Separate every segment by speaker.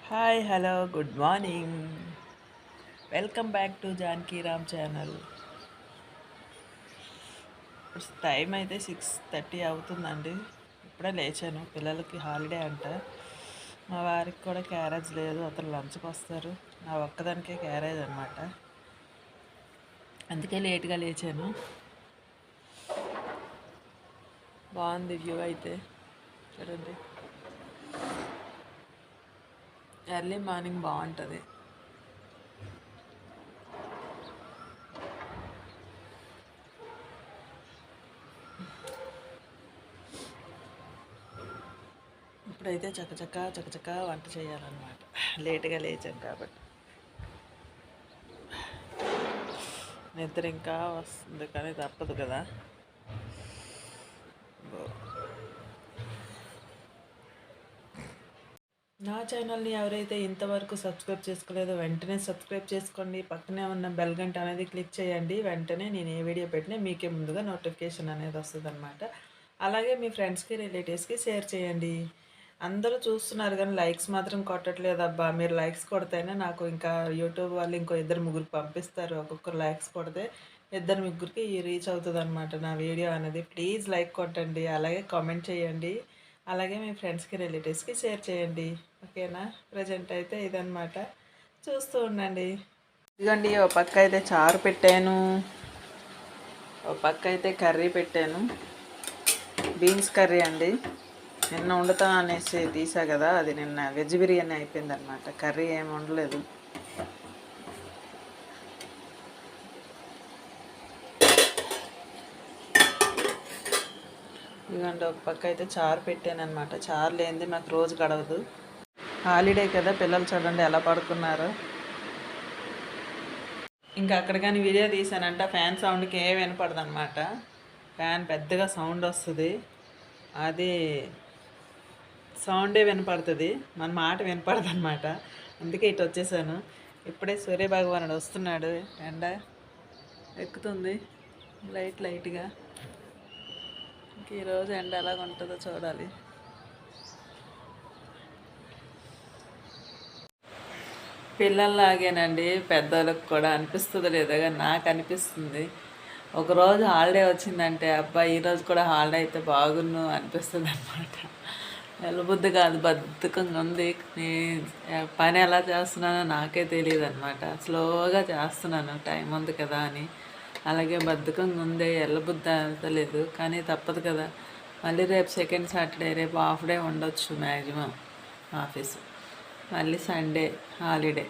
Speaker 1: Hi hello good morning. Welcome back to Janaki Ram channel. Time అయితే 6:30 అవుతుందండి. ఇప్పుడే లేచాను. పిల్లలకి హాలిడే అంట. మా వారికి కూడా క్యారేజ్ లేదు, అతను లంచ్కి వస్తారు. నా ఒక్కదానికే క్యారేజ్ అనమాట. అందుకే లేట్గా లేచాను. బాగుంది వ్యూ అయితే చూడండి. ఎర్లీ మార్నింగ్ బాగుంటుంది. ఇప్పుడైతే చకచక వంట చేయాలన్నమాట. లేట్గా లేచాను కాబట్టి. నిద్ర ఇంకా వస్తుంది కానీ తప్పదు కదా. నా ఛానల్ని ఎవరైతే ఇంతవరకు సబ్స్క్రైబ్ చేసుకోలేదో వెంటనే సబ్స్క్రైబ్ చేసుకోండి. పక్కనే ఉన్న బెల్ గంట అనేది క్లిక్ చేయండి. వెంటనే నేను ఏ వీడియో పెట్టినా మీకే ముందుగా నోటిఫికేషన్ అనేది వస్తుంది అనమాట. అలాగే మీ ఫ్రెండ్స్కి రిలేటివ్స్కి షేర్ చేయండి. అందరూ చూస్తున్నారు కానీ లైక్స్ మాత్రం కొట్టట్లేదబ్బా. మీరు లైక్స్ కొడితేనే నాకు ఇంకా యూట్యూబ్ వాళ్ళు ఇంకో ఇద్దరు ముగ్గురు పంపిస్తారు. ఒక్కొక్కరు లైక్స్ కొడితే ఇద్దరు ముగ్గురికి రీచ్ అవుతుంది అనమాట నా వీడియో అనేది. ప్లీజ్ లైక్ కొట్టండి, అలాగే కామెంట్ చేయండి, అలాగే మీ ఫ్రెండ్స్కి రిలేటివ్స్కి షేర్ చేయండి. ఓకేనా? ప్రజెంట్ అయితే ఇదన్నమాట, చూస్తూ ఉండండి. ఇదిగోండి, ఓ పక్క అయితే చారు పెట్టాను, ఓ పక్క అయితే కర్రీ పెట్టాను. బీన్స్ కర్రీ అండి. నిన్న వండుతా అనేసి తీసా కదా, అది నిన్న వెజ్ బిర్యానీ అయిపోయిందనమాట. కర్రీ ఏమి వండలేదు. ఇదిగోండి, ఒక పక్క అయితే చారు పెట్టాను అనమాట. చారు లేనిది మాకు రోజు గడవదు. హాలిడే కదా, పిల్లలు చూడండి ఎలా పడుకున్నారు. ఇంకా అక్కడ కానీ వీడియో తీసానంట ఫ్యాన్ సౌండ్కి ఏం వినపడదు అనమాట. ఫ్యాన్ పెద్దగా సౌండ్ వస్తుంది, అది సౌండే వినపడుతుంది, మన మాట వినపడదు అనమాట. అందుకే ఇటు వచ్చేసాను. ఇప్పుడే సూర్యభగవానుడు వస్తున్నాడు. ఎండ ఎక్కుతుంది లైట్గా. ఇంక ఈరోజు ఎండ ఎలాగ ఉంటుందో చూడాలి. పిల్లల్లాగేనండి పెద్దవాళ్ళకి కూడా అనిపిస్తుంది లేదా కానీ నాకు అనిపిస్తుంది. ఒకరోజు హాలిడే వచ్చిందంటే అబ్బా ఈరోజు కూడా హాలిడే అయితే బాగున్ను అనిపిస్తుంది అనమాట. వెళ్ళబుద్ధి కాదు, బద్ధకంగా ఉంది. పని ఎలా చేస్తున్నానో నాకే తెలియదు అనమాట. స్లోగా చేస్తున్నాను, టైం ఉంది కదా అని. అలాగే బద్ధకంగా ఉంది, వెళ్ళబుద్ధి అంతలేదు. కానీ తప్పదు కదా. మళ్ళీ రేపు సెకండ్ సాటర్డే, రేపు హాఫ్ డే ఉండొచ్చు మ్యాక్సిమం ఆఫీసు. మళ్ళీ సండే హాలిడే.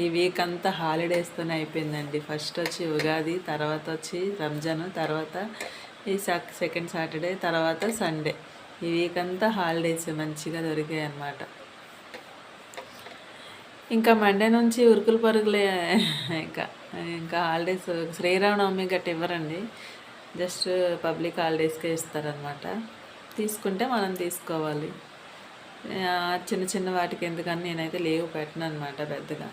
Speaker 1: ఈ వీక్ అంతా హాలిడేస్తోనే అయిపోయిందండి. ఫస్ట్ వచ్చి ఉగాది, తర్వాత వచ్చి రంజాన్, తర్వాత ఈ సెకండ్ సాటర్డే, తర్వాత సండే. ఈ వీక్ అంతా హాలిడేస్ మంచిగా దొరికాయి అన్నమాట. ఇంకా మండే నుంచి ఉరుకులు పరుగులే. ఇంకా ఇంకా హాలిడేస్ శ్రీరామనవమి గట్టి ఇవ్వరండి, జస్ట్ పబ్లిక్ హాలిడేస్కే ఇస్తారనమాట. తీసుకుంటే మనం తీసుకోవాలి. చిన్న చిన్న వాటికి ఎందుకని నేనైతే లీవ్ పెట్టను అనమాట పెద్దగా.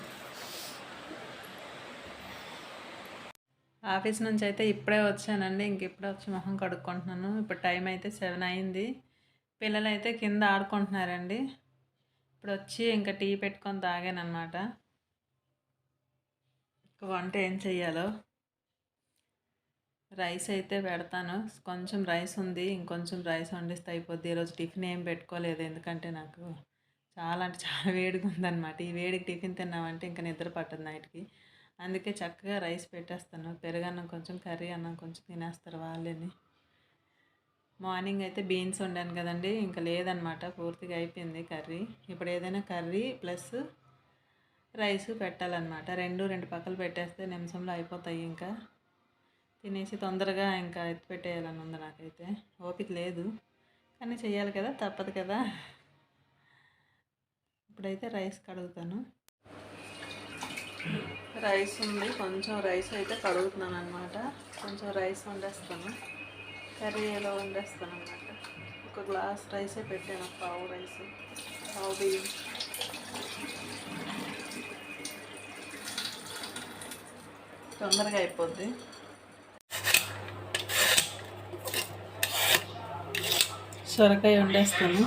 Speaker 1: ఆఫీస్ నుంచి అయితే ఇప్పుడే వచ్చానండి. ఇంక ఇప్పుడే వచ్చి మొహం కడుక్కుంటున్నాను. ఇప్పుడు టైం అయితే 7 అయింది. పిల్లలు అయితే కింద ఆడుకుంటున్నారండి. ఇప్పుడు వచ్చి ఇంకా టీ పెట్టుకొని తాగాను అనమాట. వంట ఏం చెయ్యాలో, రైస్ అయితే పెడతాను. కొంచెం రైస్ ఉంది, ఇంకొంచెం రైస్ వండిస్తే అయిపోద్ది. ఈరోజు టిఫిన్ ఏం పెట్టుకోలేదు, ఎందుకంటే నాకు చాలా అంటే చాలా వేడిగా ఉందన్నమాట. ఈ వేడికి టిఫిన్ తిన్నామంటే ఇంకా నిద్ర పట్టదు నైట్కి. అందుకే చక్కగా రైస్ పెట్టేస్తాను. పెరుగన్నం కొంచెం, కర్రీ అన్నం కొంచెం తినేస్తారు వాళ్ళని. మార్నింగ్ అయితే బీన్స్ వండాను కదండి, ఇంకా లేదనమాట, పూర్తిగా అయిపోయింది కర్రీ. ఇప్పుడు ఏదైనా కర్రీ ప్లస్ రైస్ పెట్టాలన్నమాట. రెండు పక్కలు పెట్టేస్తే నిమిషంలో అయిపోతాయి. ఇంకా తినేసి తొందరగా ఇంకా ఎత్తి పెట్టేయాలని ఉంది నాకైతే. ఓపిక లేదు కానీ చెయ్యాలి కదా, తప్పదు కదా. ఇప్పుడైతే రైస్ కడుగుతాను. రైస్ ఉంది, కొంచెం రైస్ అయితే కడుగుతున్నాను అనమాట. కొంచెం రైస్ వండేస్తాను, కర్రీ ఎలా వండేస్తాను అనమాట. ఒక గ్లాస్ రైసే పెట్టాను, పావు రైస్, పావు బియ్యం. తొందరగా అయిపోద్ది. సొరకాయ వండేస్తాను.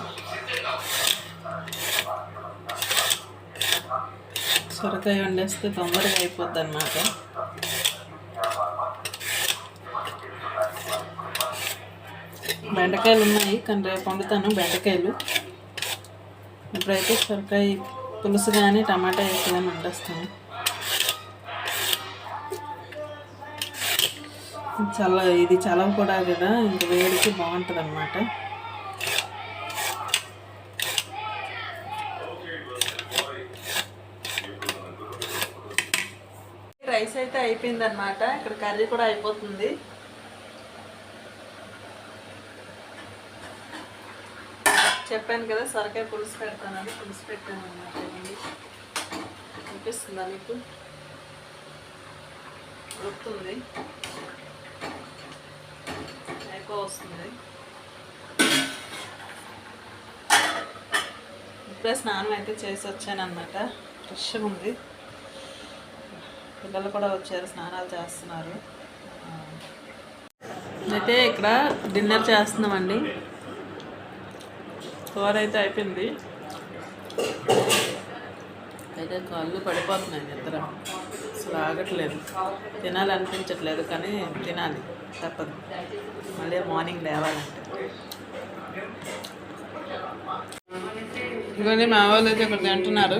Speaker 1: సొరకాయ వండేస్తే తొందరగా అయిపోద్ది అన్నమాట. బెండకాయలు ఉన్నాయి కానీ రేపు వండుతాను బెండకాయలు. ఇప్పుడైతే సొరకాయ పులుసు కానీ టమాటా వేసి కానీ వండేస్తాను. ఇది చలవ కూడా కదా, ఇంక వేడికి బాగుంటుంది అన్నమాట. రైస్ అయితే అయిపోయింది అన్నమాట. ఇక్కడ కర్రీ కూడా అయిపోతుంది. చెప్పాను కదా సొరకాయ పులుసు పెడతానని, పులుసు పెట్టాను అన్నమాట. అనిపిస్తుందా మీకు? గుర్తుంది, ఎక్కువ వస్తుంది. ఇప్పుడే స్నానం అయితే చేసి వచ్చాను అన్నమాట. ఫ్రెష్గా ఉంది. పిల్లలు కూడా వచ్చారు, స్నానాలు చేస్తున్నారు. అయితే ఇక్కడ డిన్నర్ చేస్తున్నామండి. కూర అయితే అయిపోయింది. అయితే కళ్ళు పడిపోతున్నాయి, నిద్ర అసలు ఆగట్లేదు. తినాలనిపించట్లేదు కానీ తినాలి, తప్పదు. మళ్ళీ మార్నింగ్ లేవాలంటే. ఇవన్నీ మా వాళ్ళు అయితే ఇక్కడ తింటున్నారు.